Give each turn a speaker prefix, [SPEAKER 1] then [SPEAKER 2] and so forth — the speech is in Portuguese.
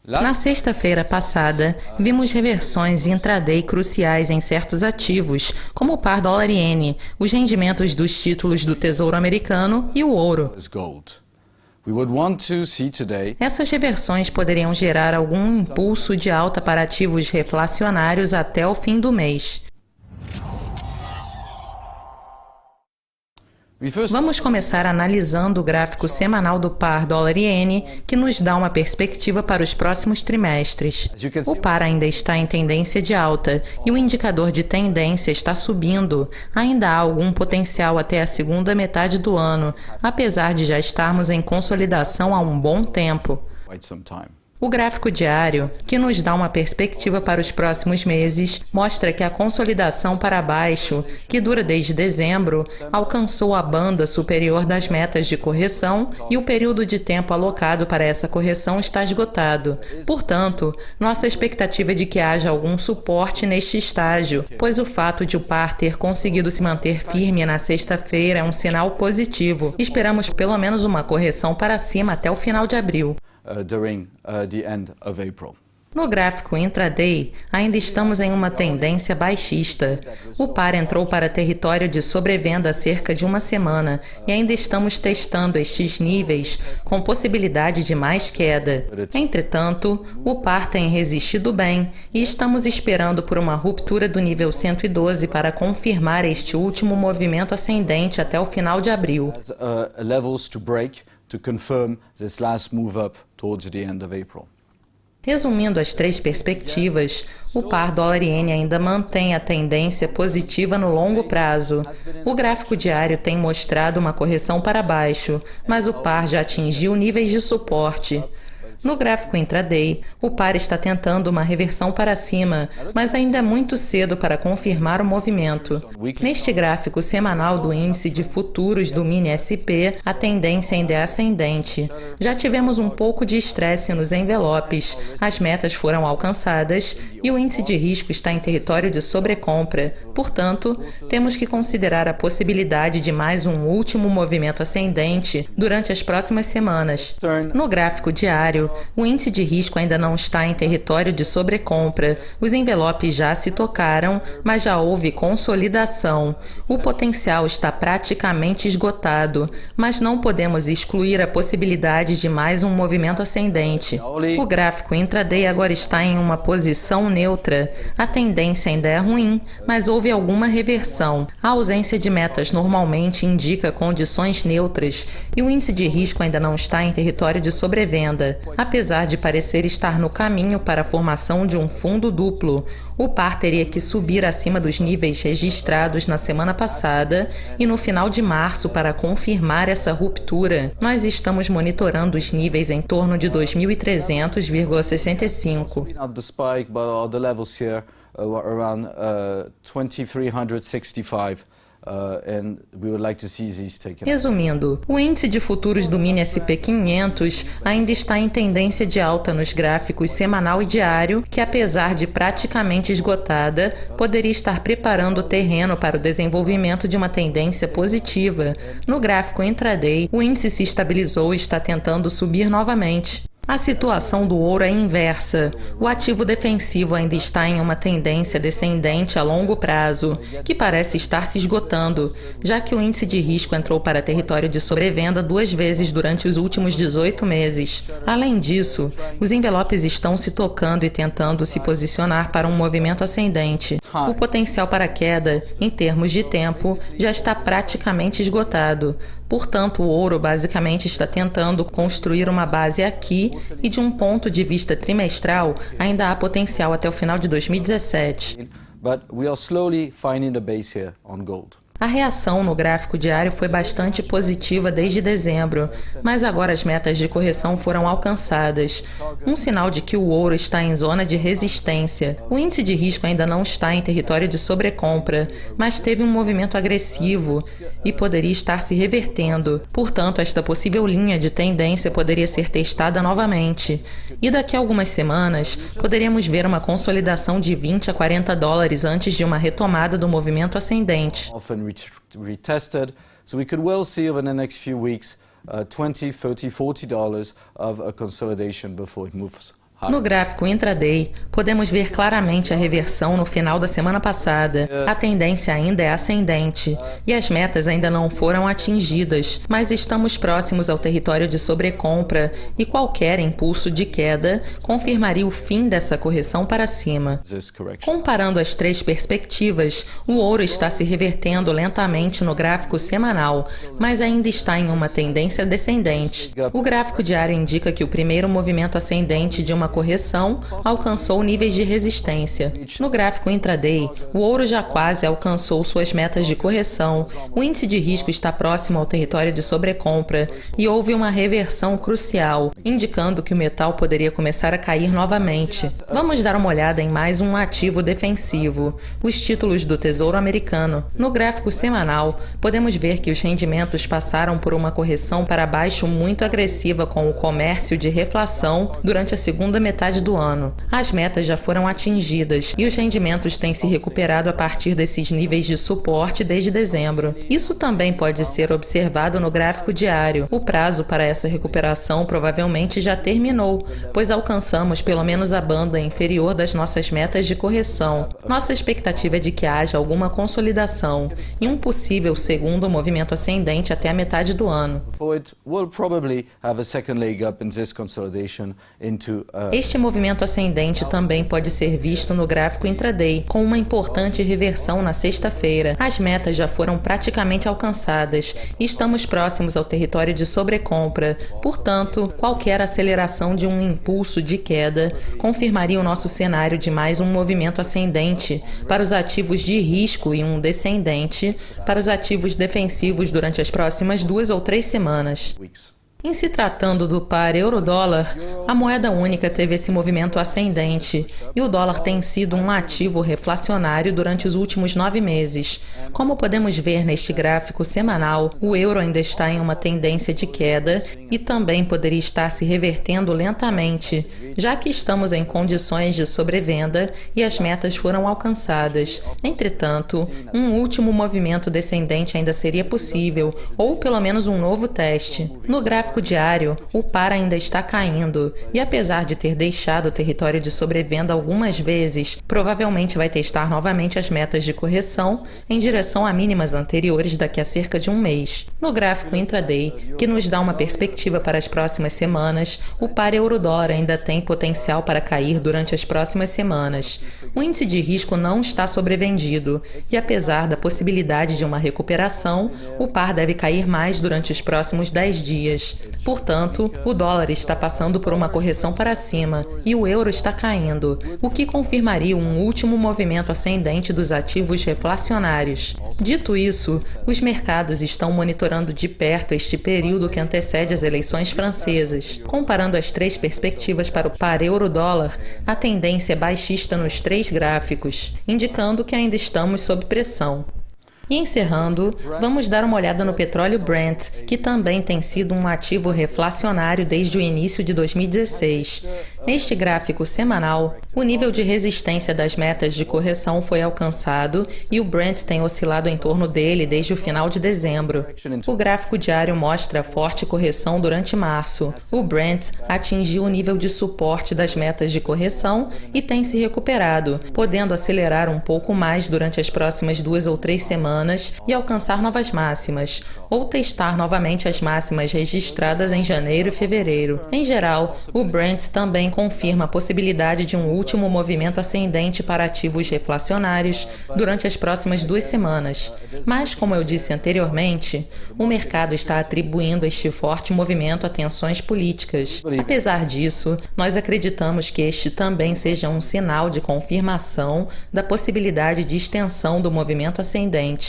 [SPEAKER 1] Na sexta-feira passada, vimos reversões intraday cruciais em certos ativos, como o par dólar-iene, os rendimentos dos títulos do Tesouro Americano e o ouro. Essas reversões poderiam gerar algum impulso de alta para ativos reflacionários até o fim do mês. Vamos começar analisando o gráfico semanal do par dólar-iene, que nos dá uma perspectiva para os próximos trimestres. O par ainda está em tendência de alta e o indicador de tendência está subindo. Ainda há algum potencial até a segunda metade do ano, apesar de já estarmos em consolidação há um bom tempo. O gráfico diário, que nos dá uma perspectiva para os próximos meses, mostra que a consolidação para baixo, que dura desde dezembro, alcançou a banda superior das metas de correção e o período de tempo alocado para essa correção está esgotado. Portanto, nossa expectativa é de que haja algum suporte neste estágio, pois o fato de o par ter conseguido se manter firme na sexta-feira é um sinal positivo. Esperamos pelo menos uma correção para cima até o final de abril. No gráfico intraday, ainda estamos em uma tendência baixista. O par entrou para território de sobrevenda há cerca de uma semana e ainda estamos testando estes níveis com possibilidade de mais queda. Entretanto, o par tem resistido bem e estamos esperando por uma ruptura do nível 112 para confirmar este último movimento ascendente até o final de abril. Resumindo as três perspectivas, o par dólar-iene ainda mantém a tendência positiva no longo prazo. O gráfico diário tem mostrado uma correção para baixo, mas o par já atingiu níveis de suporte. No gráfico intraday, o par está tentando uma reversão para cima, mas ainda é muito cedo para confirmar o movimento. Neste gráfico semanal do índice de futuros do mini-SP, a tendência ainda é ascendente. Já tivemos um pouco de estresse nos envelopes, as metas foram alcançadas e o índice de risco está em território de sobrecompra. Portanto, temos que considerar a possibilidade de mais um último movimento ascendente durante as próximas semanas. No gráfico diário, o índice de risco ainda não está em território de sobrecompra. Os envelopes já se tocaram, mas já houve consolidação. O potencial está praticamente esgotado, mas não podemos excluir a possibilidade de mais um movimento ascendente. O gráfico intraday agora está em uma posição neutra. A tendência ainda é ruim, mas houve alguma reversão. A ausência de metas normalmente indica condições neutras e o índice de risco ainda não está em território de sobrevenda. Apesar de parecer estar no caminho para a formação de um fundo duplo, o par teria que subir acima dos níveis registrados na semana passada e no final de março para confirmar essa ruptura. Nós estamos monitorando os níveis em torno de 2.300,65. Resumindo, o índice de futuros do mini-SP 500 ainda está em tendência de alta nos gráficos semanal e diário, que apesar de praticamente esgotada, poderia estar preparando o terreno para o desenvolvimento de uma tendência positiva. No gráfico intraday, o índice se estabilizou e está tentando subir novamente. A situação do ouro é inversa. O ativo defensivo ainda está em uma tendência descendente a longo prazo, que parece estar se esgotando, já que o índice de risco entrou para território de sobrevenda 2 vezes durante os últimos 18 meses. Além disso, os envelopes estão se tocando e tentando se posicionar para um movimento ascendente. O potencial para queda, em termos de tempo, já está praticamente esgotado. Portanto, o ouro basicamente está tentando construir uma base aqui e, de um ponto de vista trimestral, ainda há potencial até o final de 2017. A reação no gráfico diário foi bastante positiva desde dezembro, mas agora as metas de correção foram alcançadas, um sinal de que o ouro está em zona de resistência. O índice de risco ainda não está em território de sobrecompra, mas teve um movimento agressivo e poderia estar se revertendo. Portanto, esta possível linha de tendência poderia ser testada novamente. E daqui a algumas semanas, poderíamos ver uma consolidação de 20 a 40 dólares antes de uma retomada do movimento ascendente.
[SPEAKER 2] Retested, so we could well see over the next few weeks $20, $30, $40 of a consolidation before it moves
[SPEAKER 1] No gráfico intraday, podemos ver claramente a reversão no final da semana passada. A tendência ainda é ascendente e as metas ainda não foram atingidas, mas estamos próximos ao território de sobrecompra e qualquer impulso de queda confirmaria o fim dessa correção para cima. Comparando as três perspectivas, o ouro está se revertendo lentamente no gráfico semanal, mas ainda está em uma tendência descendente. O gráfico diário indica que o primeiro movimento ascendente de uma correção alcançou níveis de resistência. No gráfico intraday, o ouro já quase alcançou suas metas de correção, o índice de risco está próximo ao território de sobrecompra e houve uma reversão crucial, indicando que o metal poderia começar a cair novamente. Vamos dar uma olhada em mais um ativo defensivo, os títulos do Tesouro Americano. No gráfico semanal, podemos ver que os rendimentos passaram por uma correção para baixo muito agressiva com o comércio de reflação durante a segunda metade do ano. As metas já foram atingidas e os rendimentos têm se recuperado a partir desses níveis de suporte desde dezembro. Isso também pode ser observado no gráfico diário. O prazo para essa recuperação provavelmente já terminou, pois alcançamos pelo menos a banda inferior das nossas metas de correção. Nossa expectativa é de que haja alguma consolidação e um possível segundo movimento ascendente até a metade do ano. Este movimento ascendente também pode ser visto no gráfico intraday, com uma importante reversão na sexta-feira. As metas já foram praticamente alcançadas e estamos próximos ao território de sobrecompra. Portanto, qualquer aceleração de um impulso de queda confirmaria o nosso cenário de mais um movimento ascendente para os ativos de risco e um descendente para os ativos defensivos durante as próximas 2 ou 3 semanas. Em se tratando do par euro-dólar, a moeda única teve esse movimento ascendente e o dólar tem sido um ativo reflacionário durante os últimos 9 meses. Como podemos ver neste gráfico semanal, o euro ainda está em uma tendência de queda e também poderia estar se revertendo lentamente, já que estamos em condições de sobrevenda e as metas foram alcançadas. Entretanto, um último movimento descendente ainda seria possível, ou pelo menos um novo teste. No gráfico diário, o par ainda está caindo e, apesar de ter deixado o território de sobrevenda algumas vezes, provavelmente vai testar novamente as metas de correção em direção a mínimas anteriores daqui a cerca de um mês. No gráfico intraday, que nos dá uma perspectiva para as próximas semanas, o par euro-dólar ainda tem potencial para cair durante as próximas semanas. O índice de risco não está sobrevendido e, apesar da possibilidade de uma recuperação, o par deve cair mais durante os próximos 10 dias. Portanto, o dólar está passando por uma correção para cima e o euro está caindo, o que confirmaria um último movimento ascendente dos ativos reflacionários. Dito isso, os mercados estão monitorando de perto este período que antecede as eleições francesas. Comparando as três perspectivas para o par euro-dólar, a tendência é baixista nos 3 gráficos, indicando que ainda estamos sob pressão. E encerrando, vamos dar uma olhada no petróleo Brent, que também tem sido um ativo reflacionário desde o início de 2016. Neste gráfico semanal, o nível de resistência das metas de correção foi alcançado e o Brent tem oscilado em torno dele desde o final de dezembro. O gráfico diário mostra forte correção durante março. O Brent atingiu o nível de suporte das metas de correção e tem se recuperado, podendo acelerar um pouco mais durante as próximas 2 ou 3 semanas e alcançar novas máximas, ou testar novamente as máximas registradas em janeiro e fevereiro. Em geral, o Brent também confirma a possibilidade de um último movimento ascendente para ativos reflacionários durante as próximas 2 semanas. Mas, como eu disse anteriormente, o mercado está atribuindo este forte movimento a tensões políticas. Apesar disso, nós acreditamos que este também seja um sinal de confirmação da possibilidade de extensão do movimento ascendente.